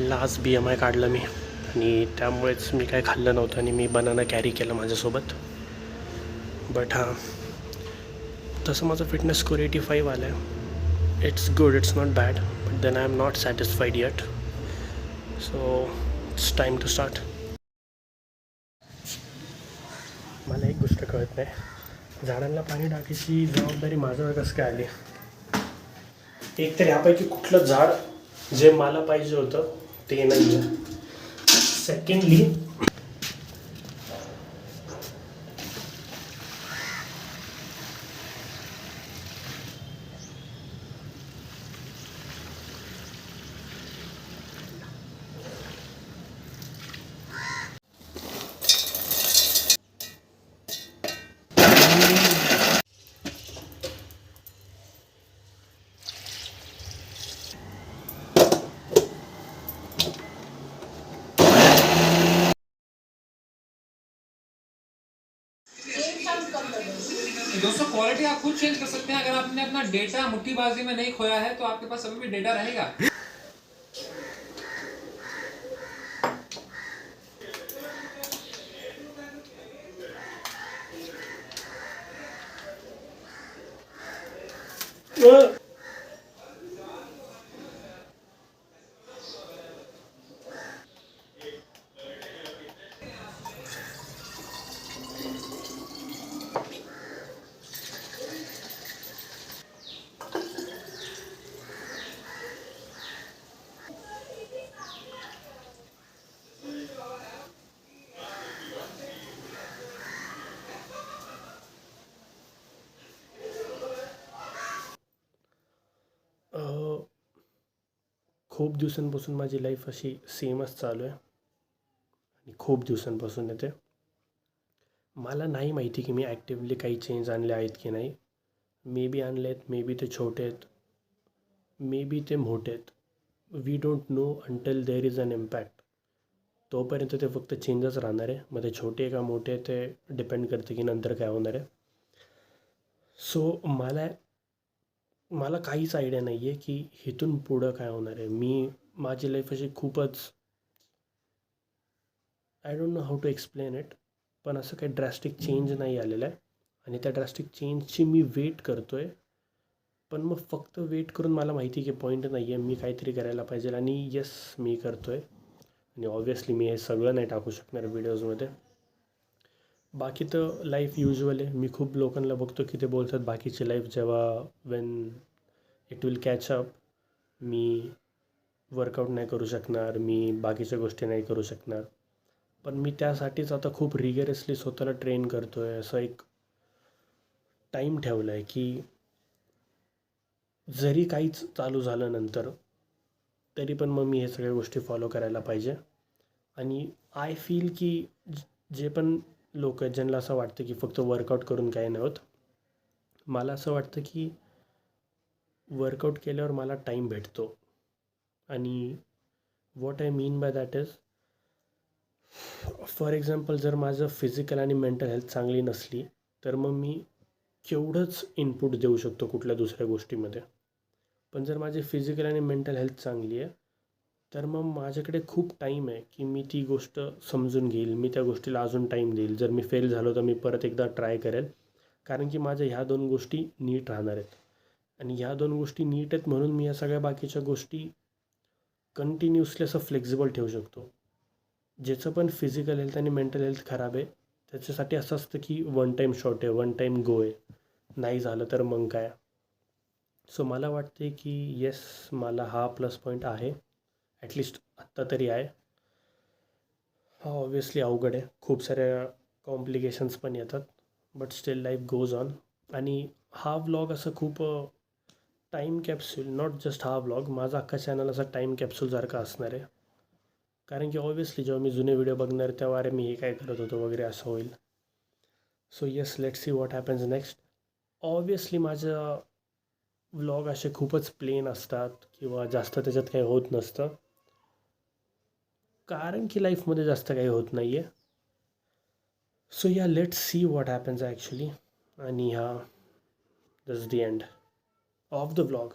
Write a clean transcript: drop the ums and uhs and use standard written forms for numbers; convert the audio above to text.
मोबाईलला आज BMI काढलं मी आणि त्यामुळेच मी काय खाल्लं नव्हतं आणि मी बनाना कॅरी केलं माझ्यासोबत. बट हां, तसं माझं फिटनेस स्कोर 85 आलं आहे. It's good, it's not bad, but then I am not satisfied yet. So it's time to start. मला एक गोष्ट कळत नाही, झाडांना पाणी टाकायची जबाबदारी माझ्यावर कसं काय आली. एक तर ह्यापैकी कुठलं झाड जे मला पाहिजे होतं ते नाही आहे. सेकंडली दोस्तों क्वालिटी आप खुद चेंज कर सकते हैं. अगर आपने अपना डेटा मुट्ठीबाजी में नहीं खोया है तो आपके पास अभी भी डेटा रहेगा. खूप दिवसांपासून माझी लाईफ अशी सेमच चालू आहे आणि खूप दिवसांपासून येते. मला नाही माहिती की मी ॲक्टिवली काही चेंज आणले आहेत की नाही. मे बी आणले आहेत, मे बी ते छोटे आहेत, मे बी ते मोठे आहेत. We don't know until there is an impact. तोपर्यंत ते फक्त चेंजच राहणार आहे. मग ते छोटे का मोठे ते डिपेंड करते की नंतर काय होणार आहे. सो मला काहीच आयडिया नाही आहे की इथून पुढं काय होणार आहे. माझी लाईफ अशी खूपच, I don't know how to explain it, पण असं काही ड्रॅस्टिक चेंज नाही आलेलं आहे आणि त्या ड्रॅस्टिक चेंजची मी वेट करतो आहे. पण मग फक्त वेट करून मला माहिती की पॉईंट नाही आहे. मी काहीतरी करायला पाहिजे आणि येस मी करतो आहे. आणि ऑब्व्हियसली मी हे सगळं नाही टाकू शकणार व्हिडिओजमध्ये. बाकी तर लाईफ युज्युअल आहे. मी खूप लोकांना बघतो की ते बोलतात बाकीची लाईफ जेव्हा Wien it will catch up, me workout नाही करू शकणार, मी बाकीच्या गोष्टी नाही करू शकणार. पण मी त्यासाठीच आता खूप रिगरसली स्वतःला ट्रेन करतो आहे. असं एक टाईम ठेवला आहे की जरी काहीच चालू झालं नंतर तरी पण मग मी हे सगळ्या गोष्टी फॉलो करायला पाहिजे. आणि आय फील की जे पण लोक आहेत ज्यांना असं वाटतं की फक्त वर्कआउट करून काही नाही होत, मला असं वाटतं की वर्कआउट केल्यावर मला टाईम भेटतो. आणि what I mean by that is, for example जर माझं फिजिकल आणि मेंटल हेल्थ चांगली नसली तर मग मी केवढंच इनपुट देऊ शकतो कुठल्या दुसऱ्या गोष्टीमध्ये. पण जर माझी फिजिकल आणि मेंटल हेल्थ चांगली आहे तर मग माझ्याकडे खूप टाईम आहे की मी ती गोष्ट समजून घेईल, मी त्या गोष्टीला अजून टाईम देईल. जर मी फेल झालो तर मी परत एकदा ट्राय करेल, कारण की माझ्या ह्या 2 गोष्टी नीट राहणार आहेत. आणि ह्या 2 गोष्टी नीट आहेत म्हणून मी या सगळ्या बाकीच्या गोष्टी कंटिन्युअसली असं फ्लेक्झिबल ठेवू शकतो. ज्याचं पण फिजिकल हेल्थ आणि मेंटल हेल्थ खराब आहे त्याच्यासाठी असं असतं की वन टाईम शॉट आहे, वन टाईम गो आहे, नाही झालं तर मग काय. सो मला वाटते की येस, मला हा प्लस पॉईंट आहे, ॲटलिस्ट आत्ता तरी आहे. हा ऑब्व्हियसली अवघड आहे, खूप साऱ्या कॉम्प्लिकेशन्स पण येतात, but still life goes on. आणि हा व्लॉग असं खूप टाईम कॅप्सूल, नॉट जस्ट हा व्लॉग, माझा अख्खा चॅनल असा टाईम कॅप्सूलसारखा असणार आहे. कारण की ऑब्व्हियसली जेव्हा मी जुने व्हिडिओ बघणार तेव्हा अरे मी हे काय करत होतो वगैरे असं होईल. So yes, let's see what happens next. Obviously माझं व्लॉग असे खूपच प्लेन असतात किंवा जास्त त्याच्यात काही होत नसतं, कारण की लाईफमध्ये जास्त काही होत नाही आहे. So yeah, let's see what happens actually. आणि हा, this is the end of the vlog.